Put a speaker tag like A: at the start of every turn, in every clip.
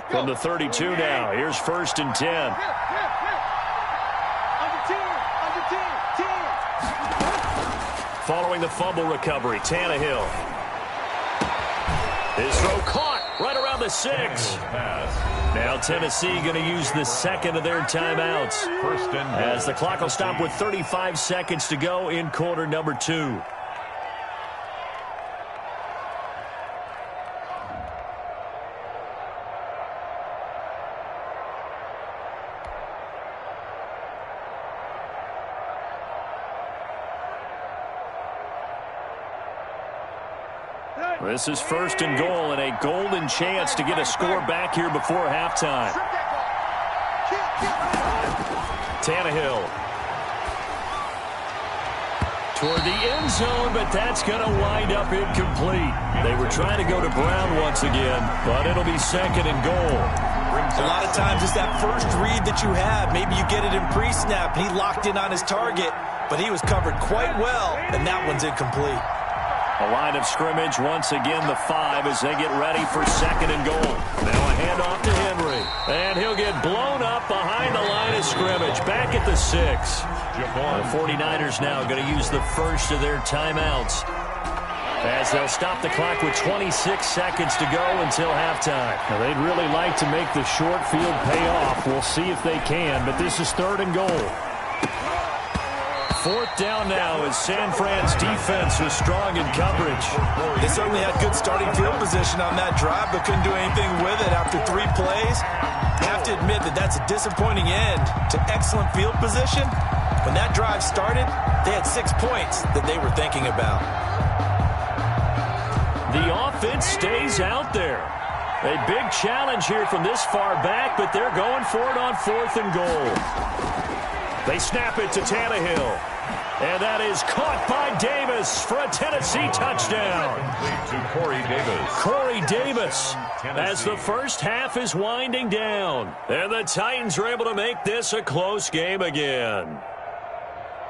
A: From the 32 now, here's 1st and 10. Following the fumble recovery, Tannehill. His throw caught right around the 6. Now Tennessee going to use the second of their timeouts as the clock will stop with 35 seconds to go in quarter number 2. This is 1st and goal and a golden chance to get a score back here before halftime. Tannehill. Toward the end zone, but that's going to wind up incomplete. They were trying to go to Brown once again, but it'll be 2nd and goal.
B: A lot of times it's that first read that you have. Maybe you get it in pre-snap, and he locked in on his target, but he was covered quite well, and that one's incomplete.
A: A line of scrimmage, once again the 5 as they get ready for 2nd and goal. Now a handoff to Henry. And he'll get blown up behind the line of scrimmage. Back at the 6. The 49ers now going to use the first of their timeouts as they'll stop the clock with 26 seconds to go until halftime.
C: Now they'd really like to make the short field pay off. We'll see if they can, but this is 3rd and goal.
A: 4th down now as San Fran's defense was strong in coverage.
B: They certainly had good starting field position on that drive, but couldn't do anything with it after 3 plays. You have to admit that that's a disappointing end to excellent field position. When that drive started, they had 6 points that they were thinking about.
A: The offense stays out there. A big challenge here from this far back, but they're going for it on 4th and goal. They snap it to Tannehill. And that is caught by Davis for a Tennessee touchdown.
D: To
A: Corey Davis as the first half is winding down. And the Titans are able to make this a close game again.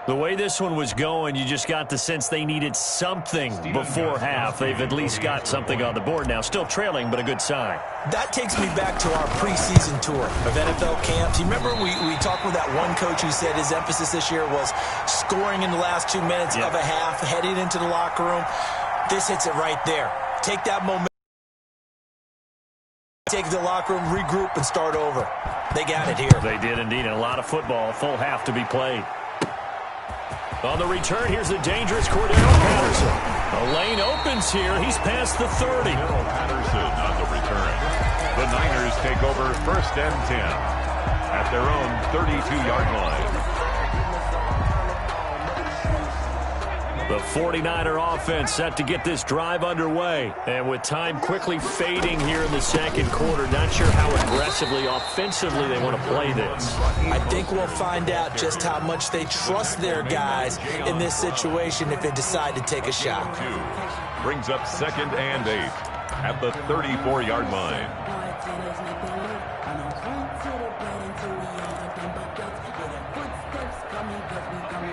A: The way this one was going, you just got the sense they needed something before half. They've at least got something on the board now. Still trailing, but a good sign.
B: That takes me back to our preseason tour of NFL camps. You remember we talked with that one coach who said his emphasis this year was scoring in the last 2 minutes of a half, heading into the locker room. This hits it right there. Take that momentum. Take the locker room, regroup, and start over. They got it here.
A: They did indeed. And a lot of football, full half to be played. On the return, here's the dangerous Cordell Patterson. The lane opens here. He's past the 30.
D: Patterson on the return. The Niners take over 1st and 10 at their own 32-yard line.
A: The 49er offense set to get this drive underway. And with time quickly fading here in the 2nd quarter, not sure how aggressively, offensively they want to play this.
B: I think we'll find out just how much they trust their guys in this situation if they decide to take a shot.
D: Brings up 2nd and 8 at the 34-yard line.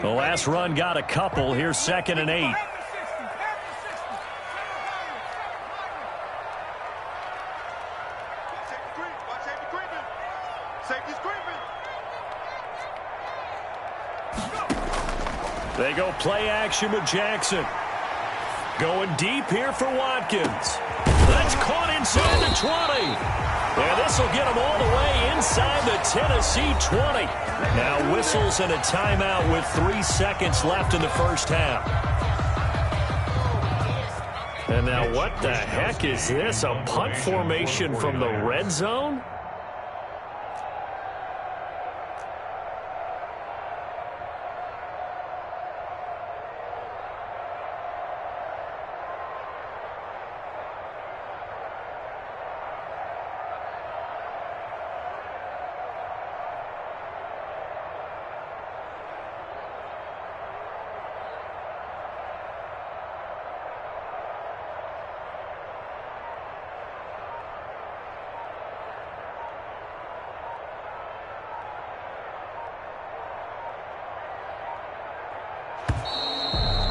A: The last run got a couple. Here's 2nd and 8. They go play action with Jackson. Going deep here for Watkins. That's caught inside the 20. And this will get them all the way inside the Tennessee 20. Now whistles and a timeout with 3 seconds left in the first half. And now what the heck is this? A punt formation from the red zone?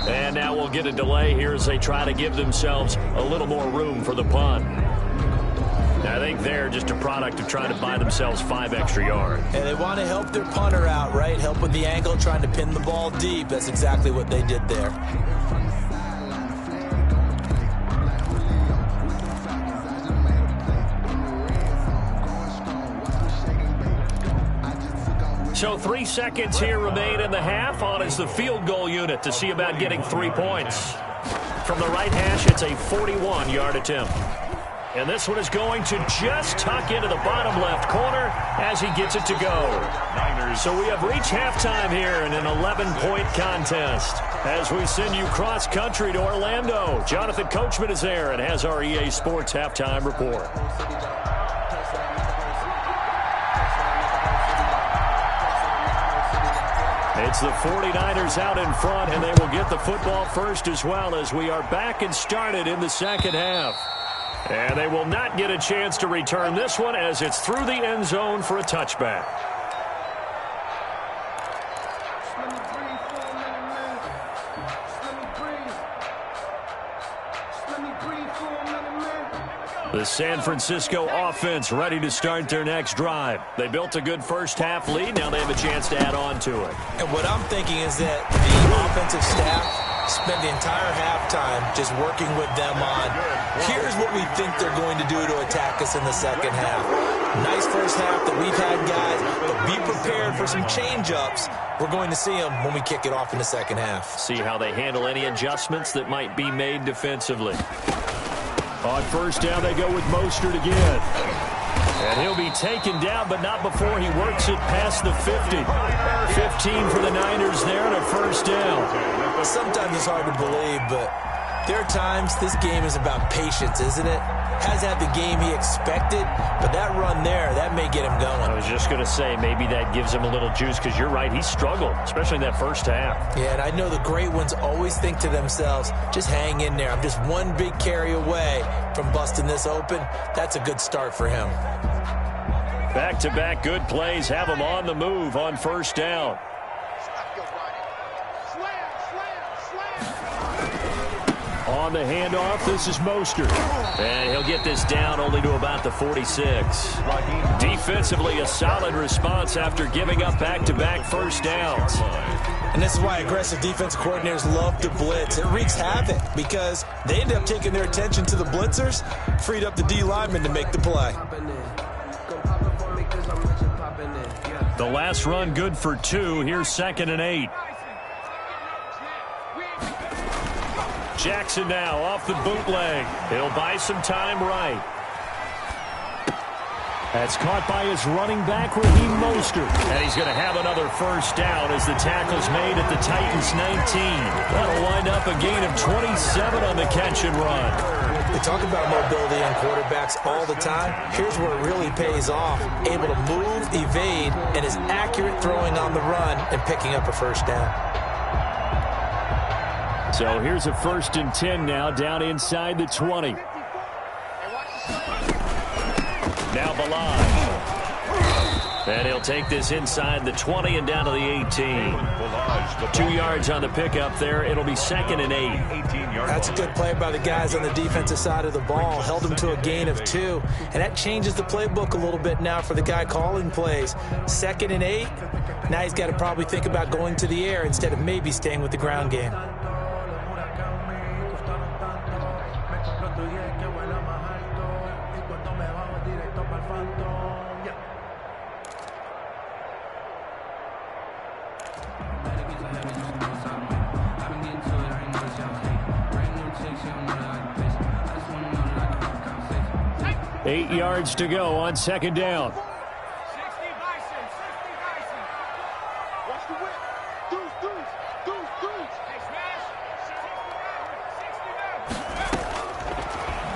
A: And now we'll get a delay here as they try to give themselves a little more room for the punt. I think they're just a product of trying to buy themselves 5 extra yards.
B: And they want to help their punter out, right? Help with the angle, trying to pin the ball deep. That's exactly what they did there.
A: So 3 seconds here remain in the half. On is the field goal unit to see about getting 3 points. From the right hash, it's a 41-yard attempt. And this one is going to just tuck into the bottom left corner as he gets it to go. So we have reached halftime here in an 11-point contest. As we send you cross-country to Orlando, Jonathan Coachman is there and has our EA Sports halftime report. It's the 49ers out in front, and they will get the football first as well as we are back and started in the second half. And they will not get a chance to return this one as it's through the end zone for a touchback. The San Francisco offense ready to start their next drive. They built a good first-half lead. Now they have a chance to add on to it.
B: And what I'm thinking is that the offensive staff spent the entire halftime just working with them on, here's what we think they're going to do to attack us in the second half. Nice first half that we've had, guys, but be prepared for some change-ups. We're going to see them when we kick it off in the second half.
A: See how they handle any adjustments that might be made defensively. On first down, they go with Mostert again. And he'll be taken down, but not before he works it past the 50. 15 for the Niners there and a first down.
B: Sometimes it's hard to believe, but there are times this game is about patience, isn't it? Has had the game he expected, but that run there, that may get him going.
A: I was just going to say, maybe that gives him a little juice, because you're right, he struggled, especially in that first half.
B: Yeah, and I know the great ones always think to themselves, just hang in there. I'm just one big carry away from busting this open. That's a good start for him.
A: Back-to-back good plays have him on the move on first down. On the handoff, this is Mostert. And he'll get this down only to about the 46. Defensively, a solid response after giving up back-to-back first downs.
B: And this is why aggressive defensive coordinators love to blitz. It wreaks havoc because they end up taking their attention to the blitzers, freed up the D lineman to make the play.
A: The last run good for 2. Here's 2nd and 8. Jackson now off the bootleg. He'll buy some time right. That's caught by his running back, Raheem Mostert. And he's going to have another first down as the tackle's made at the Titans' 19. That'll wind up a gain of 27 on the catch and run.
B: They talk about mobility on quarterbacks all the time. Here's where it really pays off. Able to move, evade, and is accurate throwing on the run and picking up a first down.
C: So here's a 1st and 10 now, down inside the 20.
A: Now Balaj. And he'll take this inside the 20 and down to the 18. 2 yards on the pickup there. It'll be 2nd and 8.
B: That's a good play by the guys on the defensive side of the ball. Held him to a gain of 2. And that changes the playbook a little bit now for the guy calling plays. 2nd and 8. Now he's got to probably think about going to the air instead of maybe staying with the ground game.
C: Eight yards to go on 2nd down.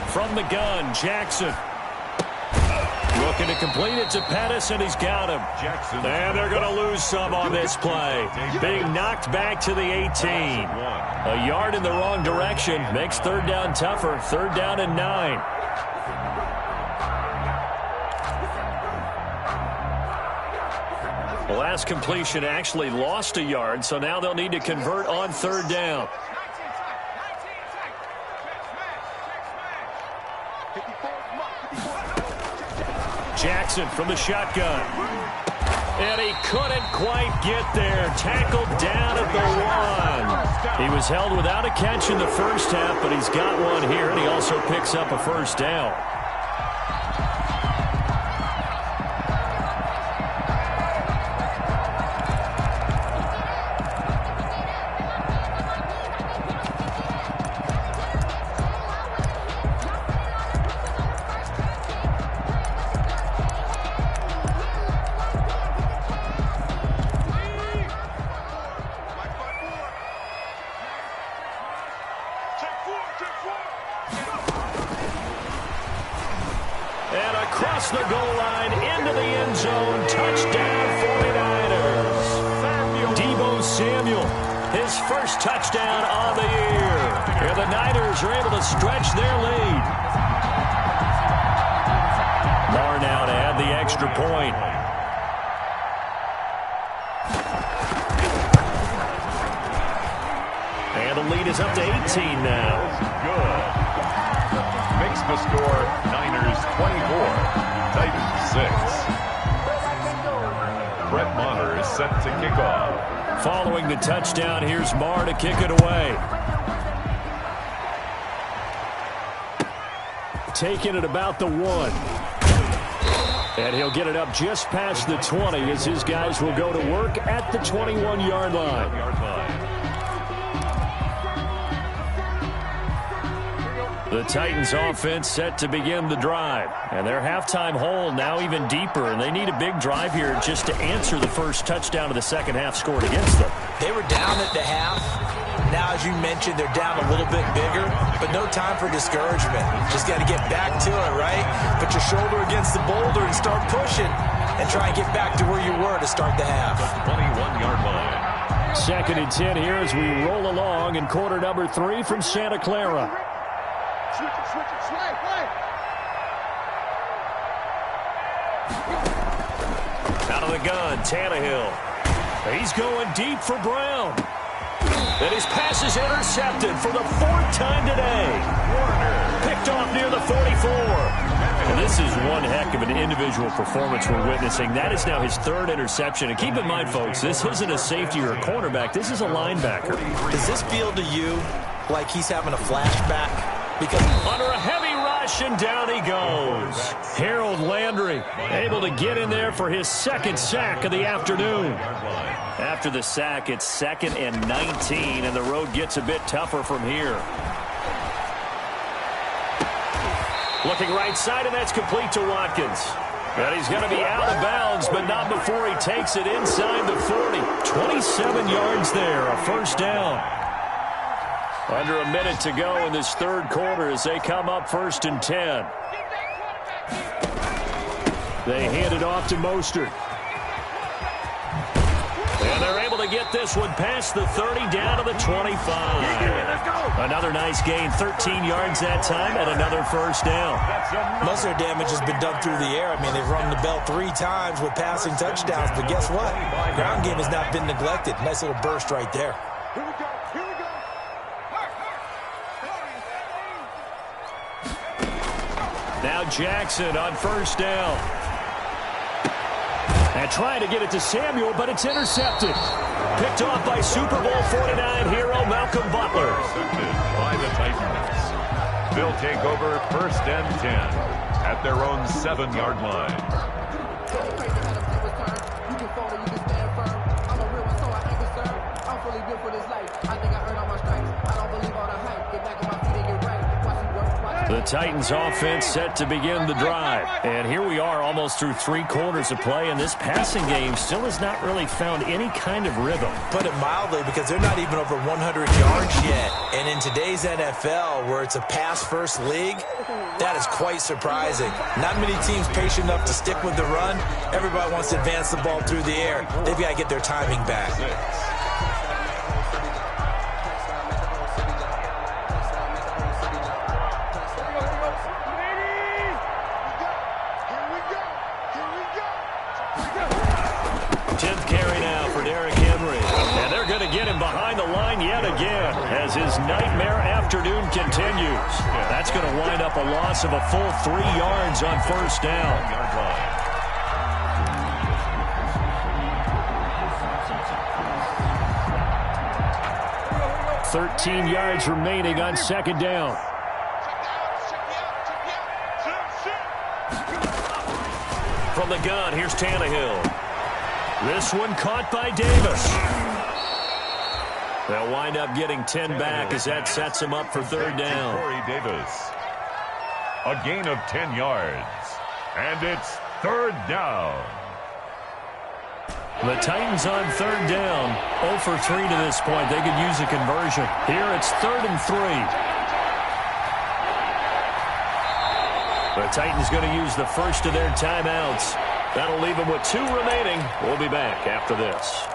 A: From the gun, Jackson. Looking to complete it to Pettis, and he's got him. And they're going to lose some on this play. Being knocked back to the 18. A yard in the wrong direction makes 3rd down tougher. 3rd down and 9. The last completion actually lost a yard, so now they'll need to convert on 3rd down.
C: Jackson from the shotgun. And he couldn't quite get there. Tackled down at the 1. He was held without a catch in the first half, but he's got one here, and he also picks up a first down.
A: And across the goal line, into the end zone, touchdown 49ers. Deebo Samuel, his first touchdown on the year. And the Niners are able to stretch their lead. Barr now to add the extra point. And the lead is up to 18 now.
D: Good. Makes the score Niners 24, Titans 6. Brett Maher is set to kick off.
A: Following the touchdown, here's Maher to kick it away. Taking it about the 1. And he'll get it up just past the 20 as his guys will go to work at the 21-yard line. The Titans offense set to begin the drive. And their halftime hole now even deeper, and they need a big drive here just to answer the first touchdown of the second half scored against them.
B: They were down at the half. Now, as you mentioned, they're down a little bit bigger, but no time for discouragement. Just got to get back to it, right? Put your shoulder against the boulder and start pushing and try and get back to where you were to start the half.
D: 21-yard line.
C: 2nd and 10 here as we roll along in quarter number 3 from Santa Clara.
E: Switch it, sway.
A: Out of the gun, Tannehill. He's going deep for Brown. And his pass is intercepted for the 4th time today. Picked off near the 44. And this is one heck of an individual performance we're witnessing. That is now his 3rd interception. And keep in mind, folks, this isn't a safety or a cornerback. This is a linebacker.
B: Does this feel to you like he's having a flashback? Because
A: under a heavy rush, and down he goes. Harold Landry able to get in there for his 2nd sack of the afternoon. After the sack, it's 2nd and 19, and the road gets a bit tougher from here. Looking right side, and that's complete to Watkins. And he's going to be out of bounds, but not before he takes it inside the 40. 27 yards there, a first down. Under a minute to go in this 3rd quarter as they come up 1st and 10. They hand it off to Mostert. And they're able to get this one past the 30 down to the 25. Another nice gain, 13 yards that time, and another first down.
B: most of their damage has been done through the air. I mean, they've rung the bell 3 times with passing touchdowns, but guess what? Ground game has not been neglected. Nice little burst right there.
A: Now Jackson on first down. And trying to get it to Samuel, but it's intercepted. Picked off by Super Bowl 49 hero Malcolm Butler.
D: Intercepted by the Titans. They'll take over 1st and 10 at their own 7-yard line.
A: The Titans offense set to begin the drive. And here we are almost through 3 quarters of play, and this passing game still has not really found any kind of rhythm.
B: Put it mildly, because they're not even over 100 yards yet. And in today's NFL, where it's a pass-first league, that is quite surprising. Not many teams patient enough to stick with the run. Everybody wants to advance the ball through the air. They've got to get their timing back.
A: Behind the line yet again as his nightmare afternoon continues. That's going to wind up a loss of a full 3 yards on first down.
C: 13 yards remaining on second down. From the gun, here's Tannehill. This one caught by Davis. They'll wind up getting 10 back as that sets them up for third down.
D: Corey Davis. A gain of 10 yards. And it's third down.
C: The Titans on third down. 0 for 3 to this point. They could use a conversion. Here it's 3rd and 3. The Titans going to use the first of their timeouts. That'll leave them with 2 remaining. We'll be back after this.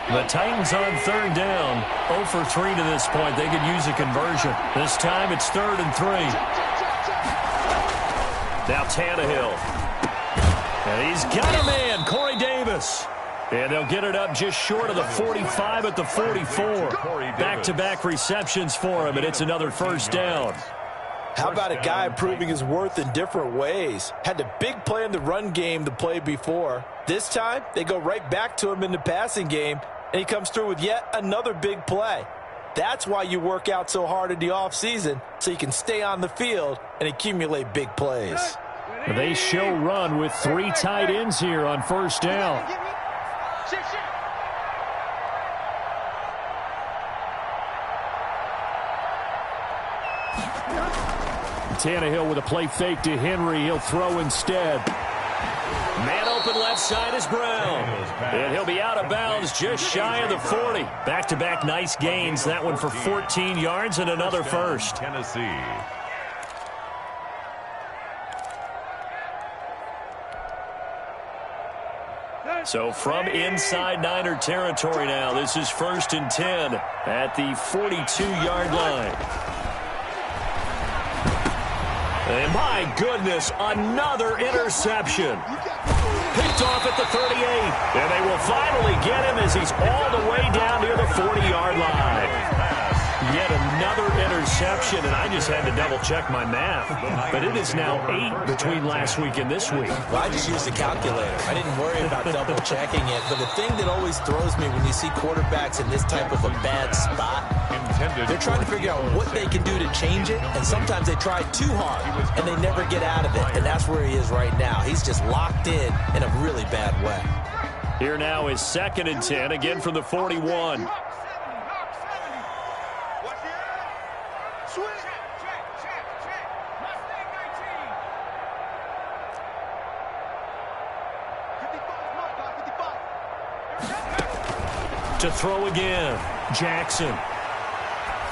C: The Titans on third down. 0 for 3 to this point. They could use a conversion. This time it's 3rd and 3. Now Tannehill. And he's got a man, Corey Davis. And they'll get it up just short of the 45 at the 44. Back-to-back receptions for him, and it's another first down.
B: How about a guy proving his worth in different ways? Had a big play in the run game the play before. This time, they go right back to him in the passing game, and he comes through with yet another big play. That's why you work out so hard in the offseason, so you can stay on the field and accumulate big plays.
C: They show run with 3 tight ends here on first down. Tannehill with a play fake to Henry. He'll throw instead. Man open left side is Brown. And he'll be out of bounds just shy of the 40. Back-to-back nice gains. That one for 14 yards and another first.
D: Tennessee.
C: So from inside Niner territory now, this is 1st and 10 at the 42-yard line. And my goodness, another interception. Picked off at the 38. And they will finally get him as he's all the way down near the 40-yard line. Yet another interception, and I just had to double-check my math. But it is now 8 between last week and this week.
B: Well, I just used a calculator. I didn't worry about double-checking it. But the thing that always throws me when you see quarterbacks in this type of a bad spot, they're trying to figure out what they can do to change it, and sometimes they try too hard, and they never get out of it. And that's where he is right now. He's just locked in a really bad way.
C: Here now is 2nd and 10, again from the 41. To throw again, Jackson.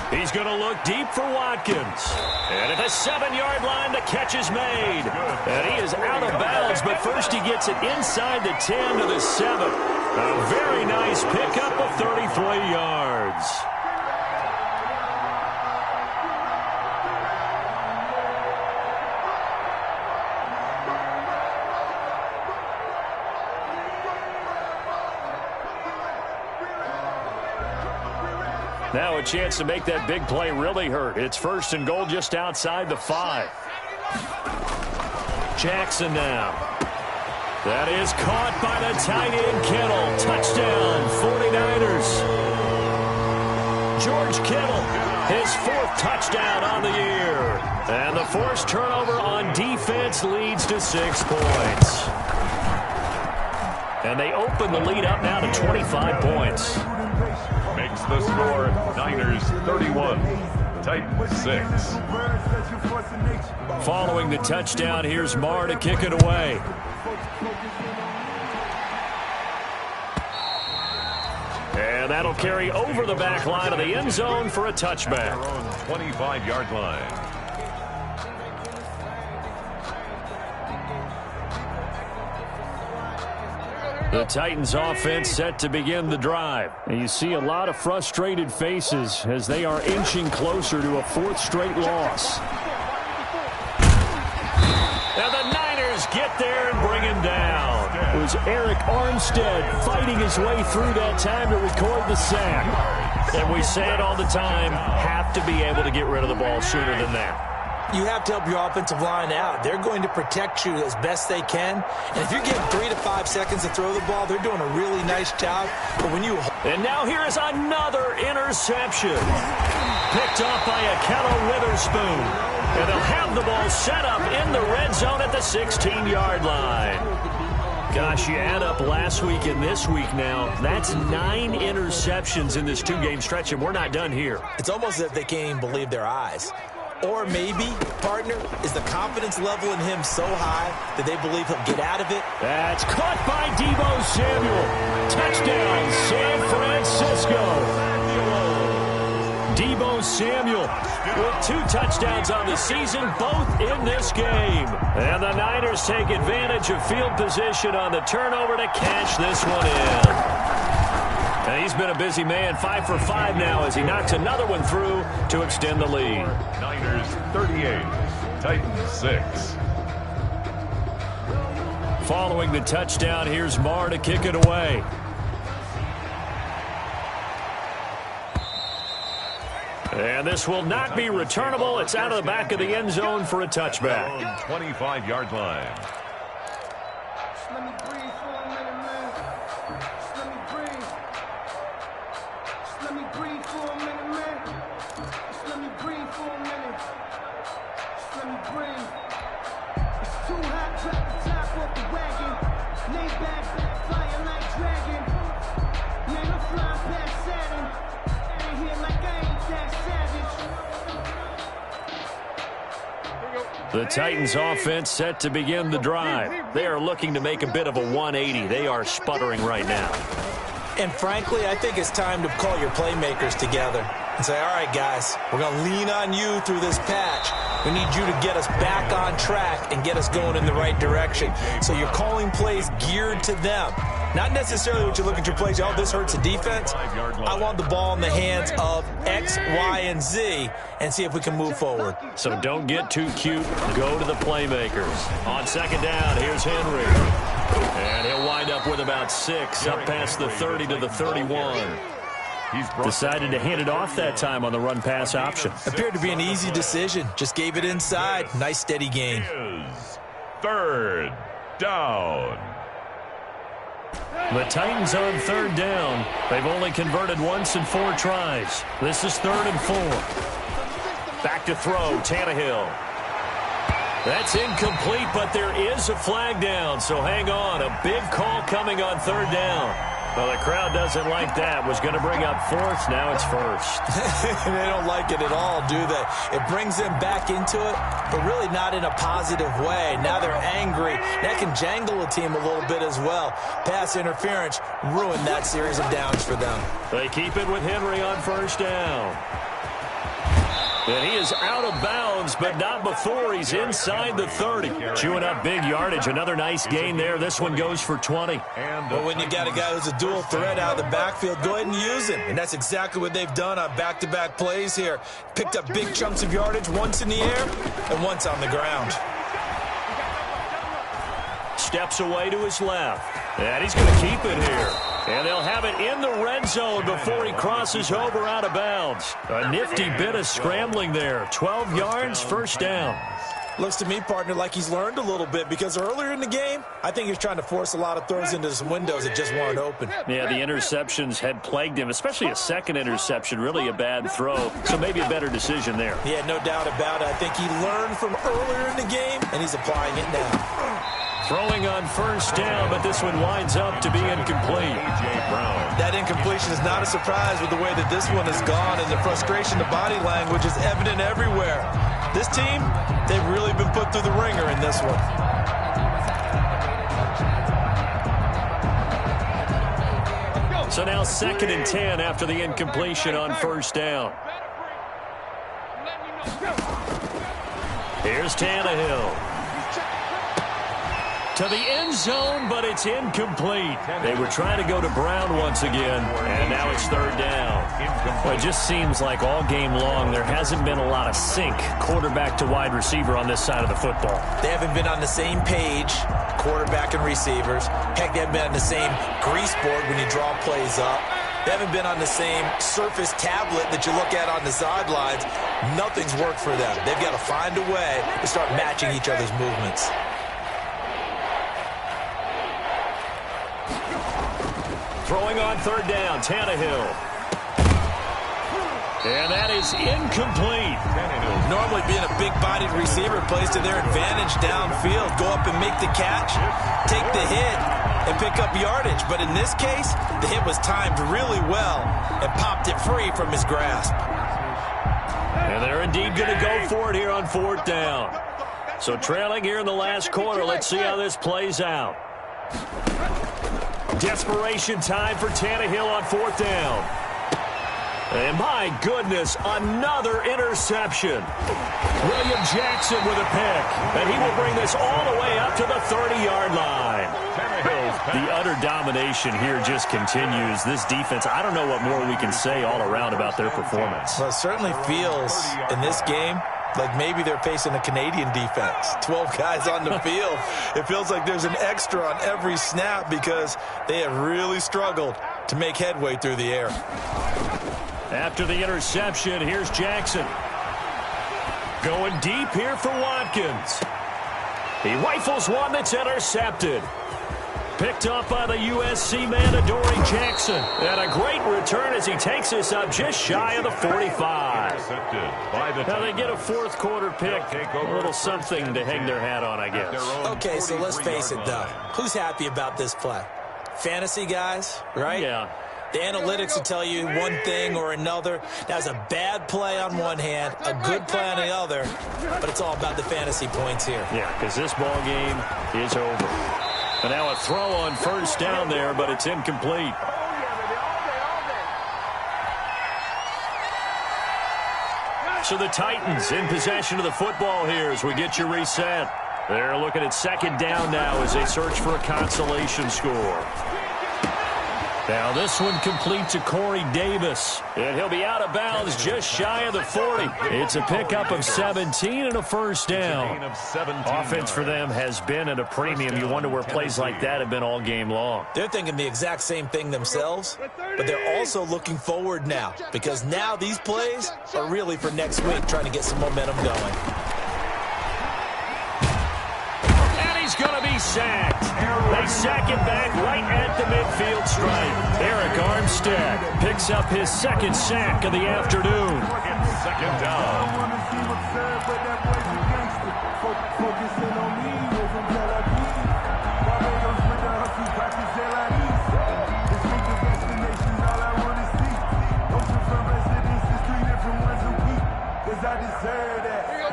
C: He's going to look deep for Watkins. And at the 7-yard line, the catch is made. And he is out of bounds, but first he gets it inside the 10 to the 7. A very nice pickup of 33 yards. Now a chance to make that big play really hurt. It's 1st and goal just outside the 5. Jackson now. That is caught by the tight end Kittle. Touchdown, 49ers. George Kittle, his 4th touchdown on the year. And the forced turnover on defense leads to 6 points. And they open the lead up now to 25 points.
D: Makes the score Niners 31, Titans 6.
C: Following the touchdown, here's Marr to kick it away. And that'll carry over the back line of the end zone for a touchback.
D: 25-yard line.
C: The Titans offense set to begin the drive. And you see a lot of frustrated faces as they are inching closer to a 4th straight loss. And the Niners get there and bring him down. It was Eric Armstead fighting his way through that time to record the sack. And we say it all the time, have to be able to get rid of the ball sooner than that.
B: You have to help your offensive line out. They're going to protect you as best they can. And if you're getting 3 to 5 seconds to throw the ball, they're doing a really nice job. But when you...
C: And now here is another interception. Picked off by Akello Witherspoon. And they'll have the ball set up in the red zone at the 16-yard line. Gosh, you add up last week and this week now. That's 9 interceptions in this 2-game stretch, and we're not done here.
B: It's almost as if they can't even believe their eyes. Or maybe, partner, is the confidence level in him so high that they believe he'll get out of it?
C: That's caught by Deebo Samuel. Touchdown, San Francisco. Deebo Samuel with 2 touchdowns on the season, both in this game. And the Niners take advantage of field position on the turnover to cash this one in. And he's been a busy man, 5 for 5 now as he knocks another one through to extend the lead.
D: Niners 38, Titans 6.
C: Following the touchdown, here's Marr to kick it away. And this will not be returnable. It's out of the back of the end zone for a touchback.
D: 25-yard line.
E: Let me breathe for a minute, man. Let me breathe. Let me breathe for a minute, man. Let me breathe for a minute. Let me breathe. It's too hot, drop the top off the wagon. Lay back, flying like dragon. Man, I'm flying past Saturn. Out of here like I ain't that savage.
C: The Titans offense set to begin the drive. They are looking to make a bit of a 180. They are sputtering right now.
B: And frankly, I think it's time to call your playmakers together and say, all right, guys, we're going to lean on you through this patch. We need you to get us back on track and get us going in the right direction. So you're calling plays geared to them. Not necessarily what you look at your plays, oh, this hurts the defense. I want the ball in the hands of X, Y, and Z and see if we can move forward.
C: So don't get too cute. Go to the playmakers. On second down, here's Henry. And he'll wind up with about 6, up past the 30 to the 31. Decided to hand it off that time on the run-pass option.
B: Appeared to be an easy decision. Just gave it inside. Nice, steady gain.
D: Third down.
C: The Titans on third down. They've only converted once in 4 tries. This is 3rd and 4. Back to throw, Tannehill. That's incomplete, but there is a flag down, so hang on. A big call coming on 3rd down. Well, the crowd doesn't like that. Was going to bring up 4th. Now it's 1st.
B: They don't like it at all, do they? It brings them back into it, but really not in a positive way. Now they're angry. That can jangle a team a little bit as well. Pass interference ruined that series of downs for them.
C: They keep it with Henry on 1st down. And he is out of bounds, but not before he's inside the 30. Chewing up big yardage. Another nice gain there. This one goes for 20.
B: Well, when you got a guy who's a dual threat out of the backfield, go ahead and use him. And that's exactly what they've done on back-to-back plays here. Picked up big chunks of yardage, once in the air and once on the ground.
C: Steps away to his left. And he's going to keep it here. And they'll have it in the red zone before he crosses over out of bounds. A nifty bit of scrambling there. 12 yards, 1st down.
B: Looks to me, partner, like he's learned a little bit because earlier in the game, I think he was trying to force a lot of throws into some windows that just weren't open.
C: Yeah, the interceptions had plagued him, especially a second interception, really a bad throw. So maybe a better decision there.
B: Yeah, no doubt about it. I think he learned from earlier in the game, and he's applying it now.
C: Throwing on 1st down, but this one winds up to be incomplete.
B: That incompletion is not a surprise with the way that this one has gone, and the frustration, the body language is evident everywhere. This team, they've really been put through the ringer in this one.
C: So now 2nd and 10 after the incompletion on 1st down. Here's Tannehill. To the end zone, but it's incomplete. They were trying to go to Brown once again, and now it's 3rd down. Well, it just seems like all game long there hasn't been a lot of sync quarterback to wide receiver on this side of the football.
B: They haven't been on the same page, quarterback and receivers. Heck, they haven't been on the same grease board when you draw plays up. They haven't been on the same surface tablet that you look at on the sidelines. Nothing's worked for them. They've got to find a way to start matching each other's movements.
C: Throwing on third down, Tannehill. And that is incomplete.
B: Normally being a big-bodied receiver plays to their advantage downfield. Go up and make the catch, take the hit, and pick up yardage. But in this case, the hit was timed really well and popped it free from his grasp.
C: And they're indeed going to go for it here on fourth down. So trailing here in the last quarter. Let's see how this plays out. Desperation time for Tannehill on fourth down. And my goodness, another interception. William Jackson with a pick. And he will bring this all the way up to the 30-yard line. The utter domination here just continues. This defense, I don't know what more we can say all around about their performance.
B: Well, it certainly feels in this game like maybe they're facing a Canadian defense. 12 guys on the field. It feels like there's an extra on every snap because they have really struggled to make headway through the air.
C: After the interception, here's Jackson. Going deep here for Watkins. He rifles one that's intercepted. Picked up by the USC man, Adoree Jackson. And a great return as he takes us up just shy of the 45. Now they get a fourth quarter pick. A little something to hang their hat on, I guess.
B: Okay, so let's face it, though. Who's happy about this play? Fantasy guys, right?
C: Yeah.
B: The analytics will tell you one thing or another. That's a bad play on one hand, a good play on the other, but it's all about the fantasy points here.
C: Yeah, because this ball game is over. And now a throw on first down there, but it's incomplete. So the Titans in possession of the football here as we get you reset. They're looking at second down now as they search for a consolation score. Now this one complete to Corey Davis. And he'll be out of bounds just shy of the 40. It's a pickup of 17 and a first down. Offense for them has been at a premium. You wonder where plays like that have been all game long.
B: They're thinking the exact same thing themselves, but they're also looking forward now because now these plays are really for next week, trying to get some momentum going.
C: And he's going to be sacked. They sack him back right at the midfield stripe. Eric Armstead picks up his second sack of the afternoon.
D: Second down.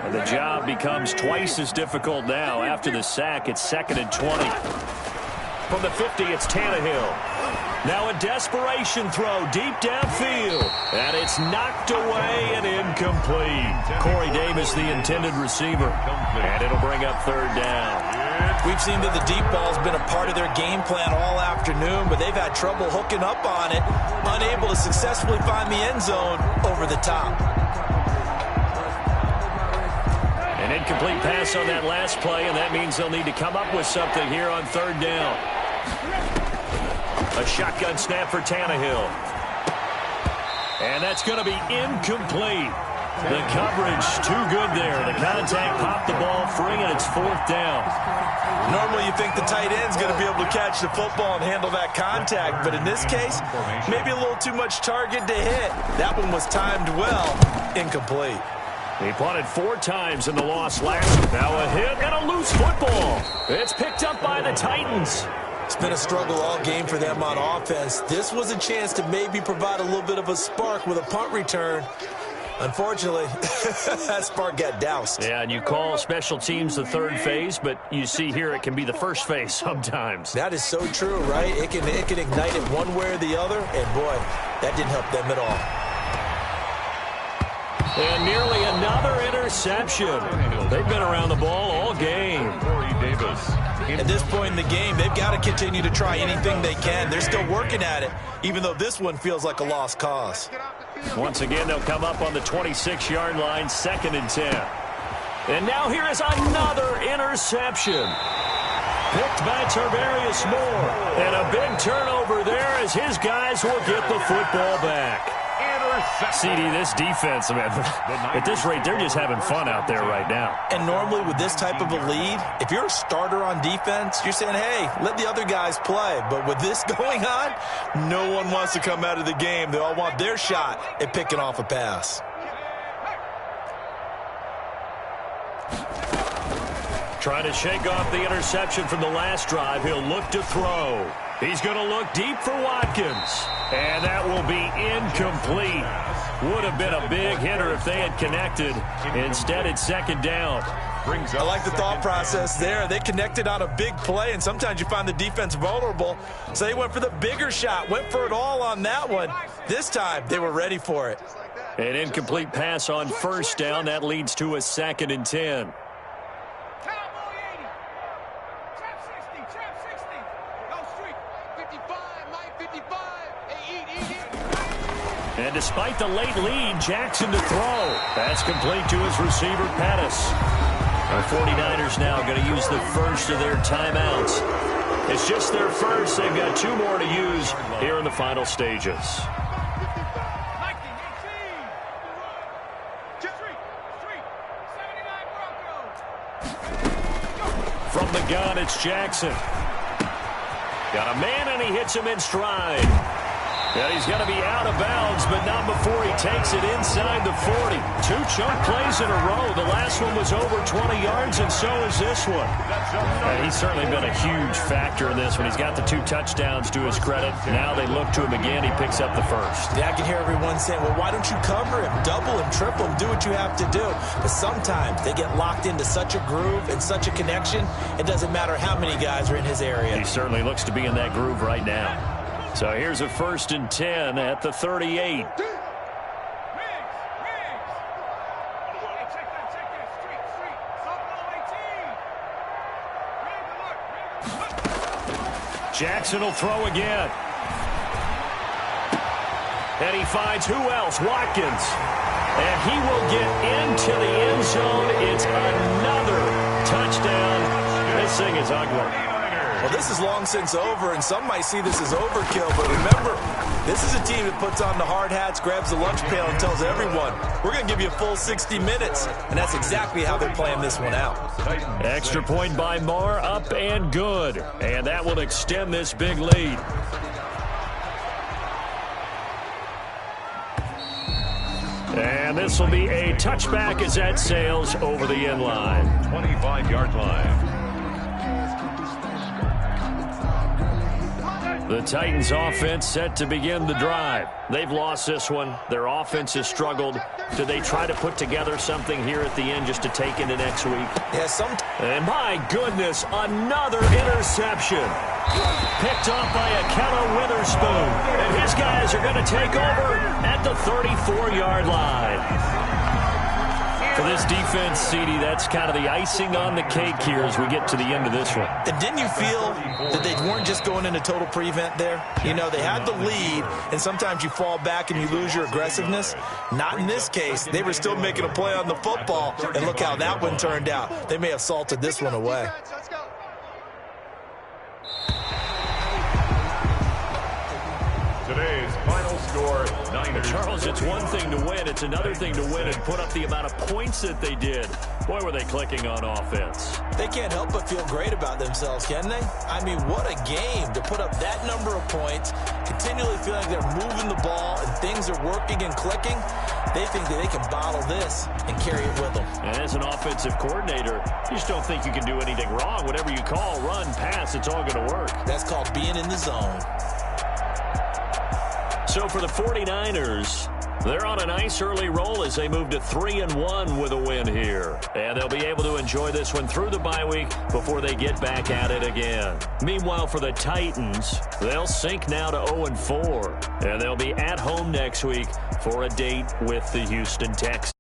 C: And the job becomes twice as difficult now. After the sack, it's 2nd and 20. From the 50, it's Tannehill. Now a desperation throw deep downfield. And it's knocked away and incomplete. Corey Davis, the intended receiver. And it'll bring up third down.
B: We've seen that the deep ball's been a part of their game plan all afternoon, but they've had trouble hooking up on it, unable to successfully find the end zone over the top.
C: An incomplete pass on that last play, and that means they'll need to come up with something here on third down. A shotgun snap for Tannehill. And that's going to be incomplete. The coverage too good there. The contact popped the ball free, and it's fourth down.
B: Normally you think the tight end's going to be able to catch the football and handle that contact, but in this case, maybe a little too much target to hit. That one was timed well. Incomplete.
C: He punted 4 times in the loss last. Now a hit and a loose football. It's picked up by the Titans.
B: It's been a struggle all game for them on offense. This was a chance to maybe provide a little bit of a spark with a punt return. Unfortunately, that spark got doused.
C: Yeah, and you call special teams the third phase, but you see here it can be the first phase sometimes.
B: That is so true, right? It can ignite it one way or the other, and boy, that didn't help them at all.
C: And nearly another interception. They've been around the ball all game.
D: Corey Davis.
B: At this point in the game, they've got to continue to try anything they can. They're still working at it, even though this one feels like a lost cause.
C: Once again, they'll come up on the 26-yard line, 2nd and 10. And now here is another interception. picked by Tarvarius Moore. And a big turnover there as his guys will get the football back. CD, this defense, man, at this rate, they're just having fun out there right now.
B: And normally with this type of a lead, if you're a starter on defense, you're saying, hey, let the other guys play. But with this going on, no one wants to come out of the game. They all want their shot at picking off a pass.
C: Trying to shake off the interception from the last drive. He'll look to throw. He's going to look deep for Watkins. And that will be incomplete. Would have been a big hitter if they had connected. Instead, it's second down.
B: I like the thought process there. They connected on a big play, and sometimes you find the defense vulnerable. So they went for the bigger shot, went for it all on that one. This time, they were ready for it.
C: An incomplete pass on first down. That leads to a 2nd and 10. And despite the late lead, Jackson to throw. That's complete to his receiver, Pettis. Our 49ers now going to use the first of their timeouts. It's just their first. They've got 2 more to use here in the final stages. From the gun, it's Jackson. Got a man, and he hits him in stride. And he's going to be out of bounds, but not before he takes it inside the 40. 2 chunk plays in a row. The last one was over 20 yards, and so is this one. And he's certainly been a huge factor in this one. He's got the 2 touchdowns to his credit. Now they look to him again. He picks up the first.
B: Yeah, I can hear everyone saying, well, why don't you cover him? Double him, triple him, do what you have to do. But sometimes they get locked into such a groove and such a connection, it doesn't matter how many guys are in his area.
C: He certainly looks to be in that groove right now. So here's a 1st and 10 at the 38. Jackson will throw again. And he finds who else? Watkins. And he will get into the end zone. It's another touchdown. This thing is ugly.
B: Well, this is long since over, and some might see this as overkill. But remember, this is a team that puts on the hard hats, grabs the lunch pail, and tells everyone, we're going to give you a full 60 minutes. And that's exactly how they're playing this one out.
C: Extra point by Marr, up and good. And that will extend this big lead. And this will be a touchback as that sails over the end line.
D: 25-yard line.
C: The Titans offense set to begin the drive. They've lost this one. Their offense has struggled. Do they try to put together something here at the end just to take into next week?
B: Yeah,
C: and my goodness, another interception. Picked off by Akello Witherspoon. And his guys are going to take over at the 34-yard line. For this defense, CD, that's kind of the icing on the cake here as we get to the end of this one.
B: And didn't you feel that they weren't just going into total prevent there? You know, they had the lead, and sometimes you fall back and you lose your aggressiveness. Not in this case. They were still making a play on the football, and look how that one turned out. They may have salted this one away.
D: Today's final score, Niners.
C: Charles, it's one thing to win. It's another thing to win and put up the amount of points that they did. Boy, were they clicking on offense.
B: They can't help but feel great about themselves, can they? I mean, what a game to put up that number of points, continually feeling like they're moving the ball and things are working and clicking. They think that they can bottle this and carry it with them.
C: And as an offensive coordinator, you just don't think you can do anything wrong. Whatever you call, run, pass, it's all going to work.
B: That's called being in the zone.
C: So for the 49ers, they're on a nice early roll as they move to 3-1 with a win here. And they'll be able to enjoy this one through the bye week before they get back at it again. Meanwhile, for the Titans, they'll sink now to 0-4. And they'll be at home next week for a date with the Houston Texans.